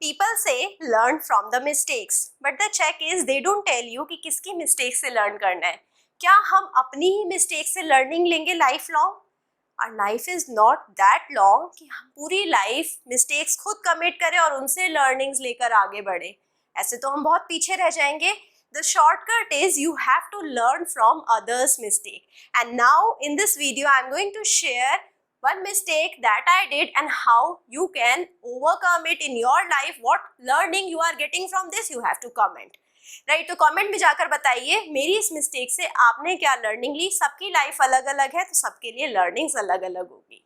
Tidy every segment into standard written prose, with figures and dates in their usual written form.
People say learn from the mistakes, but the check is they don't tell you कि किसकी mistake से learn करना है। क्या हम अपनी ही मिस्टेक से लर्निंग लेंगे लाइफ लॉन्ग? और life is not that long कि हम पूरी लाइफ मिस्टेक्स खुद कमिट करें और उनसे लर्निंग्स लेकर आगे बढ़े। ऐसे तो हम बहुत पीछे रह जाएंगे। The shortcut is you have to learn from others' mistake. And now in this video I'm going to share one mistake that I did and how you can overcome it in your life. What learning you are getting from this, you have to comment. Right, तो comment में जाकर बताइए मेरी इस mistake से आपने क्या learning ली। सबकी लाइफ अलग अलग है तो सबके लिए लर्निंग्स अलग अलग होगी।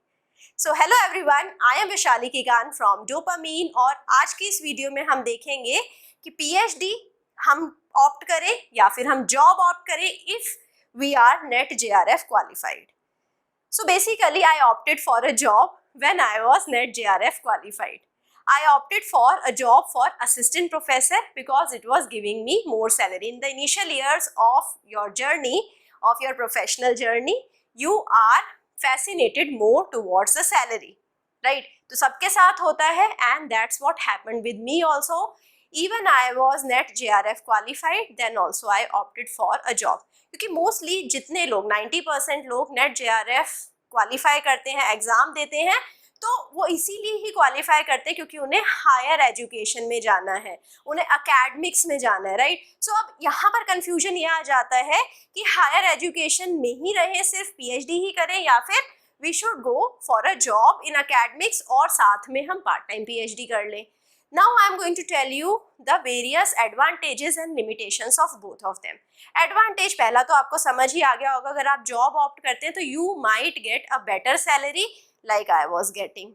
So hello everyone, I am Vaishali Kigan from Dopamine और आज की इस वीडियो में हम देखेंगे कि पीएचडी हम ऑप्ट करें या फिर हम जॉब ऑप्ट करें if we are NET JRF qualified. So basically I opted for a job when I was NET JRF qualified. I opted for a job for assistant professor because it was giving me more salary. In the initial years of your journey, of your professional journey, you are fascinated more towards the salary, right? तो सबके साथ होता है and that's what happened with me also. Even I was net JRF qualified, then also I opted for a job. क्योंकि mostly जितने लोग 90% लोग net JRF qualify करते हैं, एग्जाम देते हैं, तो वो इसीलिए ही क्वालिफाई करते हैं क्योंकि उन्हें हायर एजुकेशन में जाना है, उन्हें एकेडमिक्स में जाना है, राइट? सो अब यहाँ पर कंफ्यूजन ये आ जाता है कि हायर एजुकेशन में ही रहे, सिर्फ पीएचडी ही करें या फिर we should go for a job in academics और साथ में हम पार्ट टाइम पीएचडी कर लें। Now I am going to tell you the various advantages and limitations of both of them. Advantage पहला तो आपको समझ ही आ गया होगा, अगर आप जॉब ऑप्ट करते हैं तो you might get a better salary like I was getting,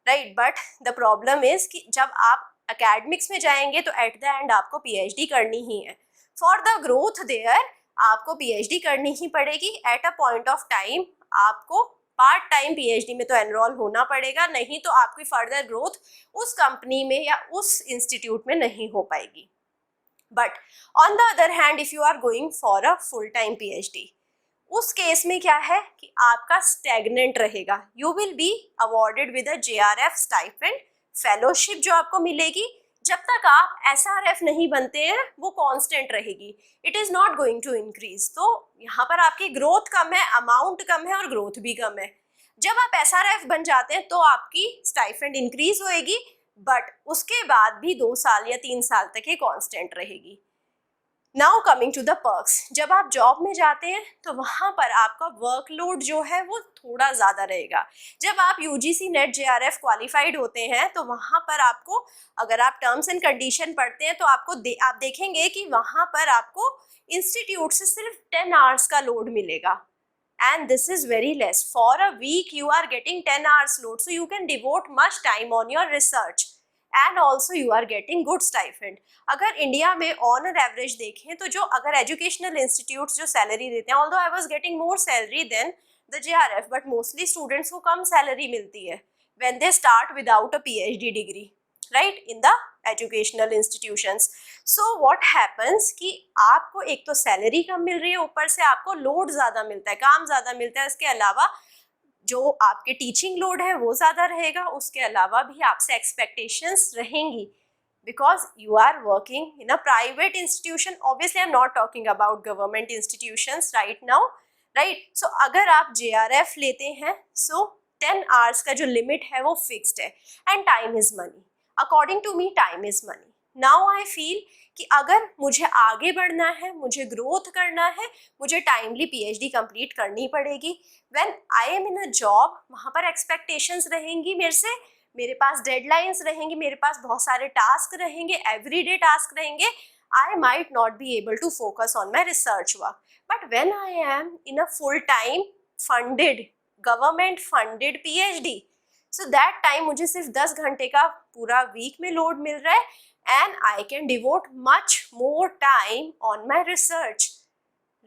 right? But the problem is कि जब आप academics में जाएंगे तो at the end आपको PhD करनी ही है। For the growth there आपको PhD करनी ही पड़ेगी। At a point of time आपको पार्ट टाइम PhD में तो एनरोल होना पड़ेगा, नहीं तो आपकी फर्दर ग्रोथ उस कंपनी में या उस इंस्टीट्यूट में नहीं हो पाएगी। But on the other hand if you are going for a full time PhD, उस केस में क्या है कि आपका स्टैग्नेंट रहेगा। You will be awarded with a JRF stipend fellowship जो आपको मिलेगी। जब तक आप एसआरएफ नहीं बनते हैं वो कांस्टेंट रहेगी, it is not going to increase. तो यहाँ पर आपकी ग्रोथ कम है, अमाउंट कम है और ग्रोथ भी कम है। जब आप एसआरएफ बन जाते हैं तो आपकी स्टाइपेंड इंक्रीज होएगी, बट उसके बाद भी 2 साल या 3 साल तक ये कांस्टेंट रहेगी। Now coming to the perks, जब आप जॉब में जाते हैं तो वहाँ पर आपका वर्कलोड जो है वो थोड़ा ज़्यादा रहेगा। जब आप यूजीसी नेट जेआरएफ क्वालिफाइड होते हैं तो वहाँ पर आपको, अगर आप टर्म्स एंड कंडीशन पढ़ते हैं तो आपको आप देखेंगे कि वहाँ पर आपको इंस्टीट्यूट से सिर्फ 10 आवर्स का लोड मिलेगा and this is very less. For a week you are getting 10 hours load, so you can devote much time on your research and also you are getting good stipend. अगर India में on an average देखें तो जो अगर educational institutes जो salary देते हैं, although I was getting more salary than the JRF, but mostly students को कम सैलरी मिलती है when they start without a PhD degree, right, in the educational institutions. So what happens कि आपको एक तो सैलरी कम मिल रही है, ऊपर से आपको लोड ज़्यादा मिलता है, काम ज़्यादा मिलता है। इसके अलावा जो आपके टीचिंग लोड है वो ज़्यादा रहेगा, उसके अलावा भी आपसे एक्सपेक्टेशंस रहेंगी because you are working in a private institution. Obviously I'm not talking about government institutions right now, right? So अगर आप JRF लेते हैं so 10 hours का जो लिमिट है वो फिक्स्ड है and time is money. According to me time is money. Now I feel कि अगर मुझे आगे बढ़ना है, मुझे ग्रोथ करना है, मुझे टाइमली पीएचडी कंप्लीट करनी पड़ेगी। When I am in a job वहाँ पर एक्सपेक्टेशंस रहेंगी मेरे से, मेरे पास डेडलाइंस रहेंगी, मेरे पास बहुत सारे टास्क रहेंगे, एवरीडे टास्क रहेंगे। I might not be able to focus on my research work, but when I am in a full time funded government funded PhD, so that time मुझे सिर्फ 10 घंटे का पूरा वीक में लोड मिल रहा है and I can devote much more time on my research,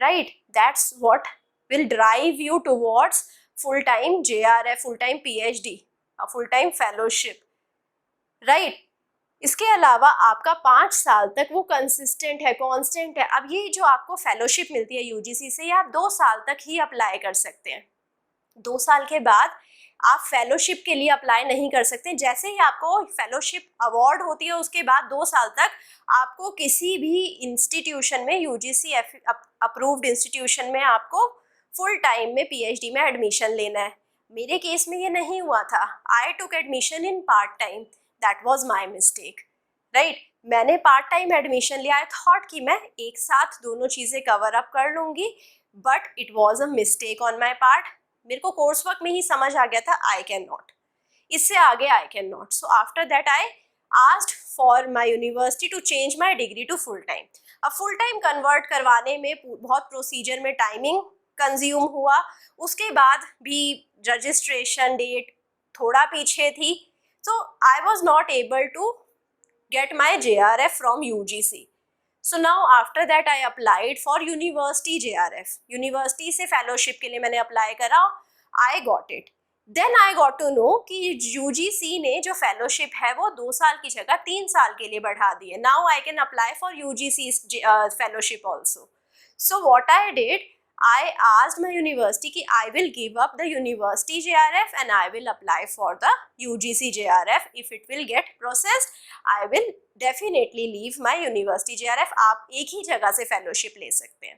right? That's what will drive you towards full-time JRF, full-time PhD, a full-time fellowship, right? इसके अलावा आपका 5 साल तक वो कंसिस्टेंट है, कांस्टेंट है। अब ये जो आपको फेलोशिप मिलती है यूजीसी से, ये आप 2 साल तक ही अप्लाई कर सकते हैं। 2 साल के बाद आप फेलोशिप के लिए अप्लाई नहीं कर सकते। जैसे ही आपको फेलोशिप अवार्ड होती है उसके बाद 2 साल तक आपको किसी भी इंस्टीट्यूशन में, यूजीसी अप्रूव्ड इंस्टीट्यूशन में आपको फुल टाइम में पीएचडी में एडमिशन लेना है। मेरे केस में ये नहीं हुआ था। I took admission in part time, that was my mistake, right. मैंने पार्ट टाइम एडमिशन लिया। आई थॉट कि मैं एक साथ दोनों चीज़ें कवर अप कर लूँगी, but it was a mistake on my part. मेरे को कोर्स वर्क में ही समझ आ गया था आई कैन नॉट, इससे आगे I can not. So after that I asked for my university to change my degree to full time. अब फुल टाइम कन्वर्ट करवाने में बहुत प्रोसीजर में टाइमिंग कंज्यूम हुआ। उसके बाद भी रजिस्ट्रेशन डेट थोड़ा पीछे थी, so I was not able to get my JRF from UGC. So now after that I applied for university JRF. University से फेलोशिप के लिए मैंने अप्लाई करा, I got it. Then I got to know कि UGC ने जो fellowship है वो 2 साल की जगह 3 साल के लिए बढ़ा दी है. Now I can apply for UGC's fellowship also. So what I did, I asked my university कि I will give up the university JRF and I will apply for the UGC JRF. If it will get processed, I will definitely leave my university JRF. आप एक ही जगह से fellowship ले सकते हैं,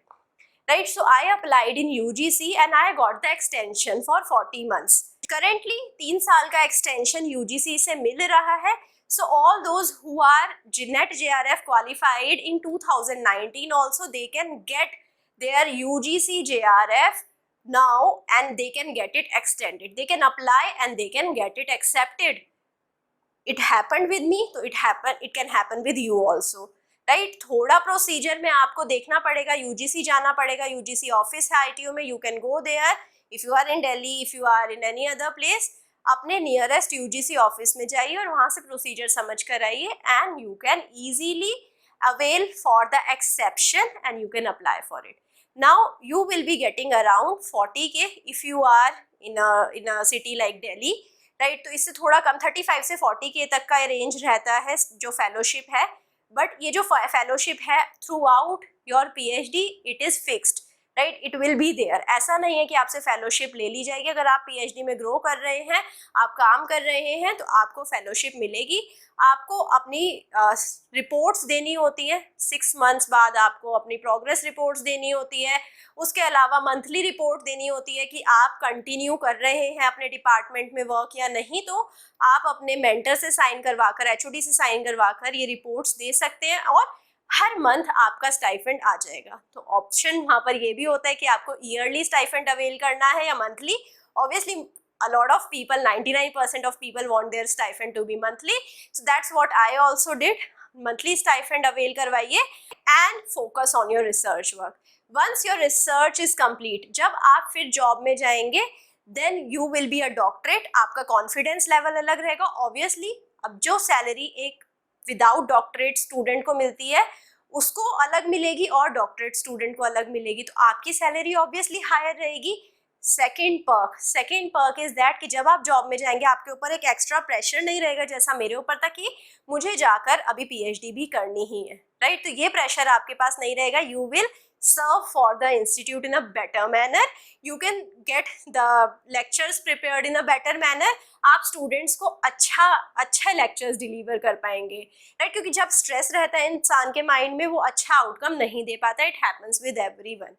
right? So I applied in UGC and I got the extension for 40 months. Currently 3 साल का extension UGC से मिल रहा है. So all those who are NET JRF qualified in 2019 also, they can get their UGC JRF now and they can get it extended. They can apply and they can get it accepted. It happened with me, so it can happen with you also, right? थोड़ा procedure में आपको देखना पड़ेगा, UGC जाना पड़ेगा, UGC office है ITU में, you can go there. If you are in Delhi, if you are in any other place, अपने नियरेस्ट UGC ऑफिस में जाइए और वहाँ से प्रोसीजर समझ कर आइए and you can easily avail for the exception and you can apply for it. Now you will be getting around 40K if you are in a city like Delhi, right? तो इससे थोड़ा कम 35 से 40K तक का range रहता है जो fellowship है, बट ये जो फेलोशिप है throughout your PhD it is fixed, right? It will be there. ऐसा नहीं है कि आपसे फेलोशिप ले ली जाएगी. अगर आप PhD में ग्रो कर रहे हैं, आप काम कर रहे हैं, तो आपको फेलोशिप मिलेगी. आपको अपनी रिपोर्ट्स देनी होती है 6 मंथ्स बाद, आपको अपनी प्रोग्रेस रिपोर्ट्स देनी होती है. उसके अलावा मंथली रिपोर्ट देनी होती है कि आप कंटिन्यू कर रहे हैं अपने डिपार्टमेंट में वर्क या नहीं. तो आप अपने मेंटर से साइन करवा कर, HOD से साइन करवा कर ये रिपोर्ट्स दे सकते हैं और हर मंथ आपका स्टाइफेंड आ जाएगा. तो ऑप्शन वहाँ पर ये भी होता है कि आपको ईयरली स्टाइफेंड अवेल करना है या monthly. Obviously a lot of people, 99% of people want their stipend to be monthly, so that's what I also did. Monthly stipend avail करवाइए and focus on your research work. Once your research is complete, जब आप फिर job में जाएंगे, then you will be a doctorate. आपका confidence level अलग रहेगा. Obviously अब जो सैलरी एक विदाउट डॉक्टरेट स्टूडेंट को मिलती है उसको अलग मिलेगी और डॉक्टरेट स्टूडेंट को अलग मिलेगी, तो आपकी सैलरी ऑब्वियसली हायर रहेगी. सेकेंड पर्क इज दैट कि जब आप जॉब में जाएंगे आपके ऊपर एक एक्स्ट्रा प्रेशर नहीं रहेगा जैसा मेरे ऊपर था कि मुझे जाकर अभी PhD भी करनी ही है, राइट? तो ये प्रेशर आपके पास नहीं रहेगा. You will serve for the institute in a better manner. You can get the lectures prepared in a better manner. आप स्टूडेंट्स को अच्छा लेक्चर्स डिलीवर कर पाएंगे, राइट? क्योंकि जब स्ट्रेस रहता है इंसान के माइंड में वो अच्छा आउटकम नहीं दे पाता. It happens with everyone,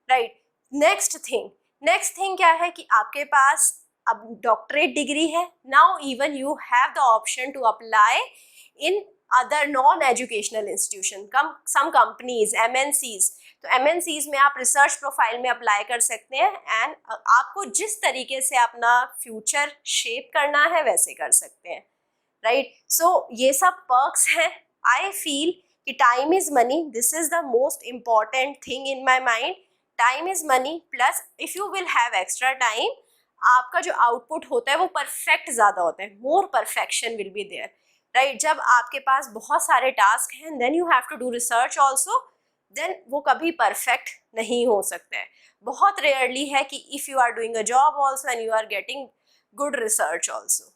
right? Next thing क्या है कि आपके पास अब डॉक्टरेट डिग्री है. Now even you have the option to apply in other non educational institution, some companies, MNCs. तो MNCs में आप रिसर्च प्रोफाइल में अप्लाई कर सकते हैं एंड आपको जिस तरीके से अपना फ्यूचर शेप करना है वैसे कर सकते हैं, राइट? सो ये सब पर्क्स हैं. आई फील कि time is money. This is the most important thing in my mind. Time is money, plus if you will have extra time, आपका जो आउटपुट होता है वो परफेक्ट ज़्यादा होता है. More perfection will be there, right? जब आपके पास बहुत सारे टास्क हैं, then you have to do research also, then वो कभी परफेक्ट नहीं हो सकता है. बहुत रेयरली है कि if you are doing a job also and you are getting good research also,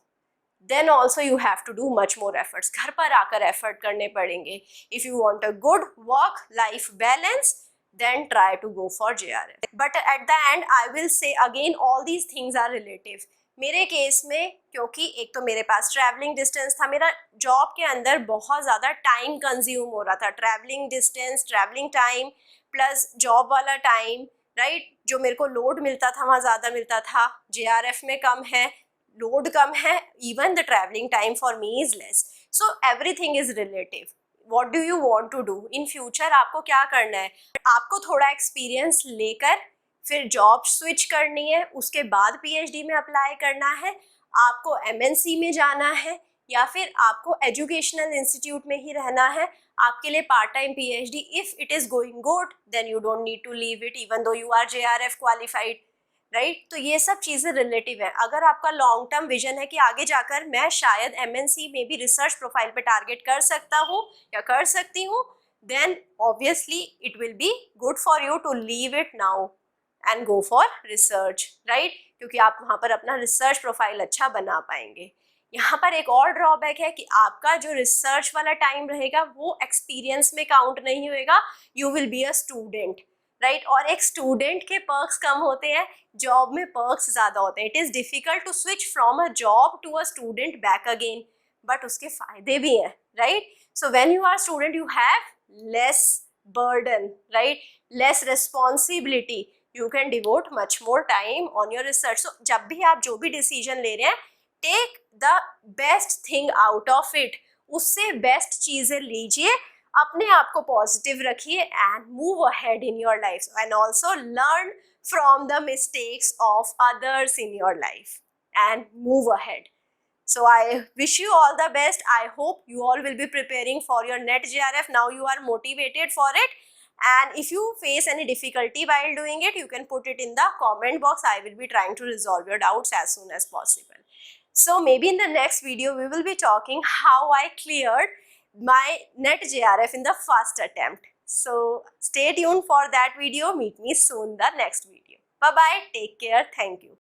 then also you have to do much more efforts. घर पर आकर एफर्ट करने पड़ेंगे. If you want a good work life balance, then try to go for JRF. But at the end I will say again, all these things are relative. मेरे case में क्योंकि एक तो मेरे पास ट्रैवलिंग डिस्टेंस था, मेरा जॉब के अंदर बहुत ज़्यादा टाइम कंज्यूम हो रहा था, travelling distance, travelling time plus job वाला टाइम, राइट। जो मेरे को लोड मिलता था वहाँ ज़्यादा मिलता था, JRF में कम है, लोड कम है, even the travelling time for me is less. So everything is relative. What do you want to do in future? आपको क्या करना है? आपको थोड़ा एक्सपीरियंस लेकर फिर जॉब स्विच करनी है, उसके बाद PhD में अप्लाई करना है, आपको MNC में जाना है, या फिर आपको एजुकेशनल इंस्टीट्यूट में ही रहना है, आपके लिए part time PhD if it is going good then you don't need to leave it even though you are JRF qualified, right. तो ये सब चीज़ें रिलेटिव है। अगर आपका लॉन्ग टर्म विजन है कि आगे जाकर मैं शायद MNC में भी रिसर्च प्रोफाइल पे टारगेट कर सकता हूँ या कर सकती हूँ, then obviously it will be good for you to leave it now and go for research, right, क्योंकि आप वहाँ पर अपना रिसर्च प्रोफाइल अच्छा बना पाएंगे। यहाँ पर एक और ड्रॉबैक है कि आपका जो रिसर्च वाला टाइम रहेगा वो एक्सपीरियंस में काउंट नहीं होएगा, you will be a student, right. और एक स्टूडेंट के पर्क्स कम होते हैं, जॉब में पर्क्स ज़्यादा होते हैं। It is difficult to switch from a job to a student back again, but उसके फायदे भी हैं, राइट। So when you are student you have less burden, right, less responsibility, you can devote much more time on your research. So जब भी आप जो भी डिसीजन ले रहे हैं, take the best thing out of it, उससे बेस्ट चीजें लीजिए, अपने आप को पॉजिटिव रखिए and move ahead in your life and also learn from the mistakes of others in your life and move ahead. So I wish you all the best. I hope you all will be preparing for your NET JRF. Now you are motivated for it. And if you face any difficulty while doing it, you can put it in the comment box. I will be trying to resolve your doubts as soon as possible. So maybe in the next video, we will be talking how I cleared my NET JRF in the first attempt. So stay tuned for that video. Meet me soon in the next video. Bye-bye. Take care. Thank you.